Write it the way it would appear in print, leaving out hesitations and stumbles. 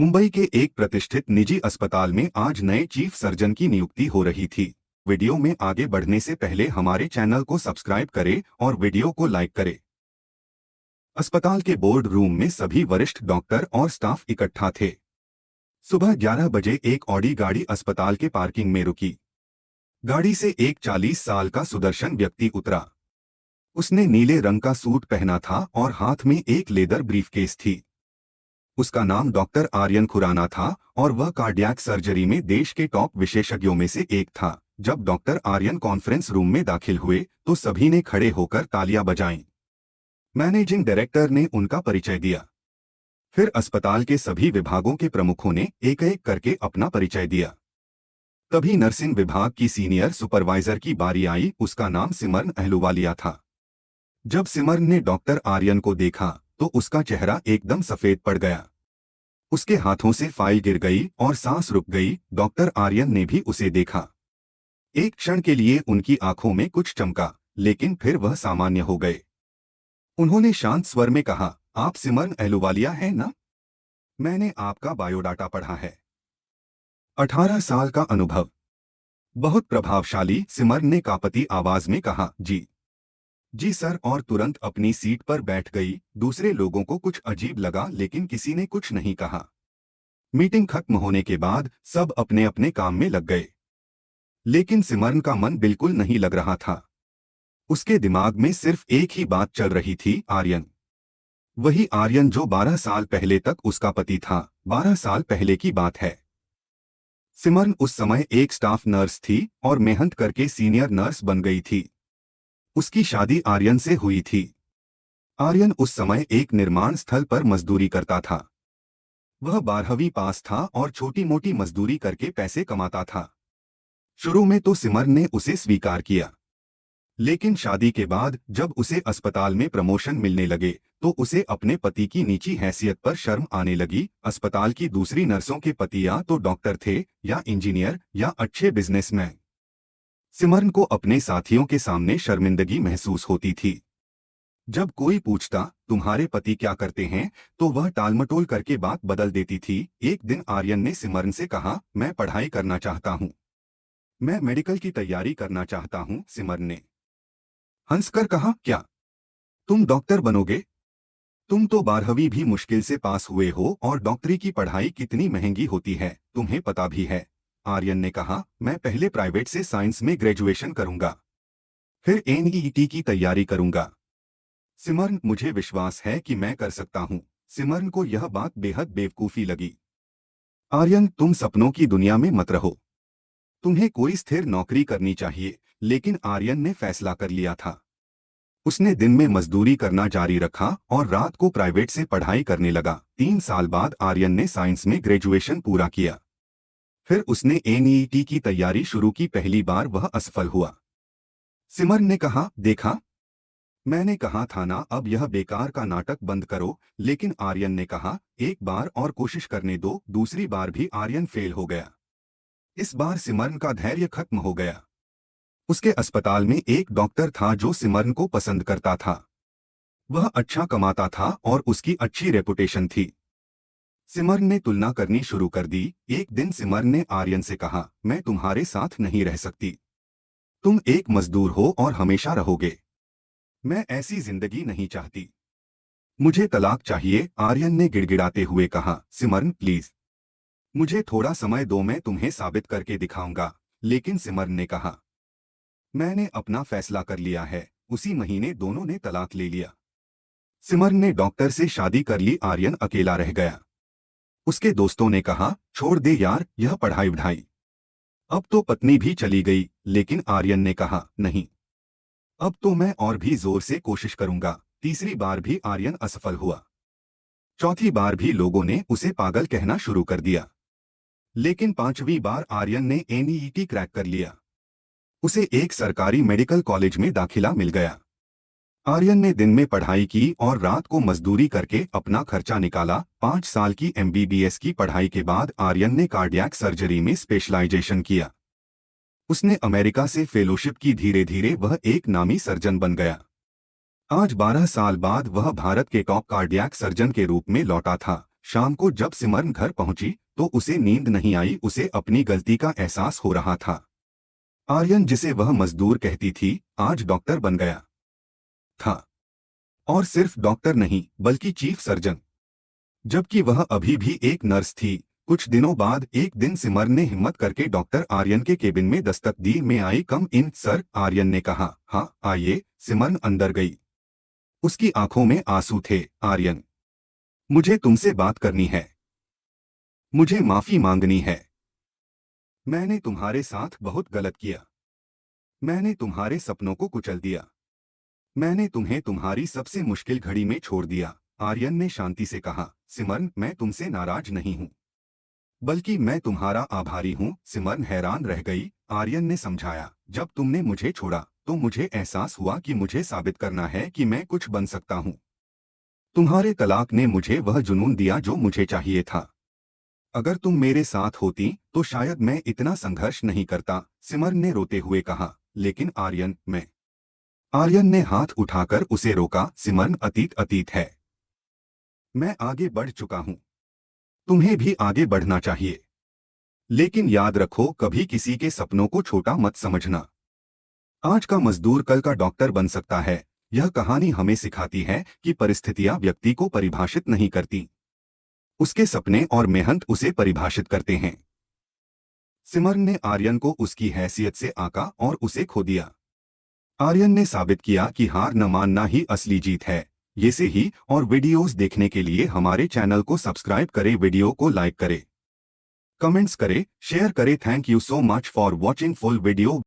मुंबई के एक प्रतिष्ठित निजी अस्पताल में आज नए चीफ सर्जन की नियुक्ति हो रही थी। वीडियो में आगे बढ़ने से पहले हमारे चैनल को सब्सक्राइब करें और वीडियो को लाइक करें। अस्पताल के बोर्ड रूम में सभी वरिष्ठ डॉक्टर और स्टाफ इकट्ठा थे। सुबह 11 बजे एक ऑडी गाड़ी अस्पताल के पार्किंग में रुकी। गाड़ी से एक 40 साल का सुदर्शन व्यक्ति उतरा। उसने नीले रंग का सूट पहना था और हाथ में एक लेदर ब्रीफकेस थी। उसका नाम डॉक्टर आर्यन खुराना था और वह कार्डियक सर्जरी में देश के टॉप विशेषज्ञों में से एक था। जब डॉक्टर आर्यन कॉन्फ्रेंस रूम में दाखिल हुए तो सभी ने खड़े होकर तालियां बजाईं। मैनेजिंग डायरेक्टर ने उनका परिचय दिया। फिर अस्पताल के सभी विभागों के प्रमुखों ने एक एक करके अपना परिचय दिया। तभी नर्सिंग विभाग की सीनियर सुपरवाइजर की बारी आई। उसका नाम सिमरन अहलूवालिया था। जब सिमरन ने डॉक्टर आर्यन को देखा तो उसका चेहरा एकदम सफेद पड़ गया। उसके हाथों से फाइल गिर गई और सांस रुक गई। डॉक्टर आर्यन ने भी उसे देखा। एक क्षण के लिए उनकी आंखों में कुछ चमका, लेकिन फिर वह सामान्य हो गए। उन्होंने शांत स्वर में कहा, आप सिमरन अहलूवालिया हैं ना? मैंने आपका बायोडाटा पढ़ा है। 18 साल का अनुभव। बहुत प्रभावशाली, सिमरन ने कांपती आवाज में कहा। जी सर, और तुरंत अपनी सीट पर बैठ गई। दूसरे लोगों को कुछ अजीब लगा, लेकिन किसी ने कुछ नहीं कहा। मीटिंग खत्म होने के बाद सब अपने अपने काम में लग गए, लेकिन सिमरन का मन बिल्कुल नहीं लग रहा था। उसके दिमाग में सिर्फ एक ही बात चल रही थी, आर्यन। वही आर्यन जो 12 साल पहले तक उसका पति था। 12 साल पहले की बात है। सिमरन उस समय एक स्टाफ नर्स थी और मेहनत करके सीनियर नर्स बन गई थी। उसकी शादी आर्यन से हुई थी। आर्यन उस समय एक निर्माण स्थल पर मजदूरी करता था। वह 12वीं पास था और छोटी मोटी मजदूरी करके पैसे कमाता था। शुरू में तो सिमरन ने उसे स्वीकार किया, लेकिन शादी के बाद जब उसे अस्पताल में प्रमोशन मिलने लगे तो उसे अपने पति की नीची हैसियत पर शर्म आने लगी। अस्पताल की दूसरी नर्सों के पति या तो डॉक्टर थे या इंजीनियर या अच्छे बिजनेसमैन। सिमरन को अपने साथियों के सामने शर्मिंदगी महसूस होती थी। जब कोई पूछता, तुम्हारे पति क्या करते हैं, तो वह टालमटोल करके बात बदल देती थी। एक दिन आर्यन ने सिमरन से कहा, मैं पढ़ाई करना चाहता हूँ। मैं मेडिकल की तैयारी करना चाहता हूँ। सिमरन ने हंसकर कहा, क्या तुम डॉक्टर बनोगे? तुम तो 12वीं भी मुश्किल से पास हुए हो और डॉक्टरी की पढ़ाई कितनी महंगी होती है, तुम्हें पता भी है। आर्यन ने कहा, मैं पहले प्राइवेट से साइंस में ग्रेजुएशन करूंगा, फिर एनईईटी की तैयारी करूंगा। सिमरन, मुझे विश्वास है कि मैं कर सकता हूं। सिमरन को यह बात बेहद बेवकूफी लगी। आर्यन, तुम सपनों की दुनिया में मत रहो। तुम्हें कोई स्थिर नौकरी करनी चाहिए। लेकिन आर्यन ने फैसला कर लिया था। उसने दिन में मजदूरी करना जारी रखा और रात को प्राइवेट से पढ़ाई करने लगा। 3 साल बाद आर्यन ने साइंस में ग्रेजुएशन पूरा किया। फिर उसने एनईईटी की तैयारी शुरू की। पहली बार वह असफल हुआ। सिमरन ने कहा, देखा, मैंने कहा था ना, अब यह बेकार का नाटक बंद करो। लेकिन आर्यन ने कहा, एक बार और कोशिश करने दो। दूसरी बार भी आर्यन फेल हो गया। इस बार सिमरन का धैर्य खत्म हो गया। उसके अस्पताल में एक डॉक्टर था जो सिमरन को पसंद करता था। वह अच्छा कमाता था और उसकी अच्छी रेपुटेशन थी। सिमरन ने तुलना करनी शुरू कर दी। एक दिन सिमरन ने आर्यन से कहा, मैं तुम्हारे साथ नहीं रह सकती। तुम एक मजदूर हो और हमेशा रहोगे। मैं ऐसी जिंदगी नहीं चाहती। मुझे तलाक चाहिए। आर्यन ने गिड़गिड़ाते हुए कहा, सिमरन प्लीज, मुझे थोड़ा समय दो, मैं तुम्हें साबित करके दिखाऊंगा। लेकिन सिमरन ने कहा, मैंने अपना फैसला कर लिया है। उसी महीने दोनों ने तलाक ले लिया। सिमरन ने डॉक्टर से शादी कर ली। आर्यन अकेला रह गया। उसके दोस्तों ने कहा, छोड़ दे यार, यह पढ़ाई वढ़ाई। अब तो पत्नी भी चली गई। लेकिन आर्यन ने कहा, नहीं, अब तो मैं और भी जोर से कोशिश करूंगा। तीसरी बार भी आर्यन असफल हुआ। चौथी बार भी लोगों ने उसे पागल कहना शुरू कर दिया। लेकिन 5वीं बार आर्यन ने एनईईटी क्रैक कर लिया। उसे एक सरकारी मेडिकल कॉलेज में दाखिला मिल गया। आर्यन ने दिन में पढ़ाई की और रात को मजदूरी करके अपना खर्चा निकाला। 5 साल की एमबीबीएस की पढ़ाई के बाद आर्यन ने कार्डियक सर्जरी में स्पेशलाइजेशन किया। उसने अमेरिका से फेलोशिप की। धीरे धीरे वह एक नामी सर्जन बन गया। आज 12 साल बाद वह भारत के टॉप कार्डियक सर्जन के रूप में लौटा था। शाम को जब सिमरन घर पहुंची तो उसे नींद नहीं आई, उसे अपनी गलती का एहसास हो रहा था। आर्यन, जिसे वह मजदूर कहती थी, आज डॉक्टर बन गया था। और सिर्फ डॉक्टर नहीं बल्कि चीफ सर्जन, जबकि वह अभी भी एक नर्स थी। कुछ दिनों बाद एक दिन सिमरन ने हिम्मत करके डॉक्टर आर्यन के केबिन में दस्तक दी। में आई कम इन सर, आर्यन ने कहा। हाँ आइए। सिमरन अंदर गई। उसकी आंखों में आंसू थे। आर्यन, मुझे तुमसे बात करनी है। मुझे माफी मांगनी है। मैंने तुम्हारे साथ बहुत गलत किया। मैंने तुम्हारे सपनों को कुचल दिया। मैंने तुम्हें तुम्हारी सबसे मुश्किल घड़ी में छोड़ दिया। आर्यन ने शांति से कहा। सिमरन, मैं तुमसे नाराज नहीं हूं, बल्कि मैं तुम्हारा आभारी हूं। सिमरन हैरान रह गई। आर्यन ने समझाया, जब तुमने मुझे छोड़ा तो मुझे एहसास हुआ कि मुझे साबित करना है कि मैं कुछ बन सकता हूं। तुम्हारे तलाक ने मुझे वह जुनून दिया जो मुझे चाहिए था। अगर तुम मेरे साथ होती तो शायद मैं इतना संघर्ष नहीं करता। सिमरन ने रोते हुए कहा। लेकिन आर्यन, मैं। आर्यन ने हाथ उठाकर उसे रोका। सिमरन, अतीत अतीत है। मैं आगे बढ़ चुका हूं। तुम्हें भी आगे बढ़ना चाहिए। लेकिन याद रखो, कभी किसी के सपनों को छोटा मत समझना। आज का मजदूर कल का डॉक्टर बन सकता है। यह कहानी हमें सिखाती है कि परिस्थितियां व्यक्ति को परिभाषित नहीं करती, उसके सपने और मेहनत उसे परिभाषित करते हैं। सिमरन ने आर्यन को उसकी हैसियत से आंका और उसे खो दिया। आर्यन ने साबित किया कि हार न मानना ही असली जीत है। ये से ही और वीडियोस देखने के लिए हमारे चैनल को सब्सक्राइब करें, वीडियो को लाइक करें, कमेंट्स करें, शेयर करें। Thank you so much for watching full video.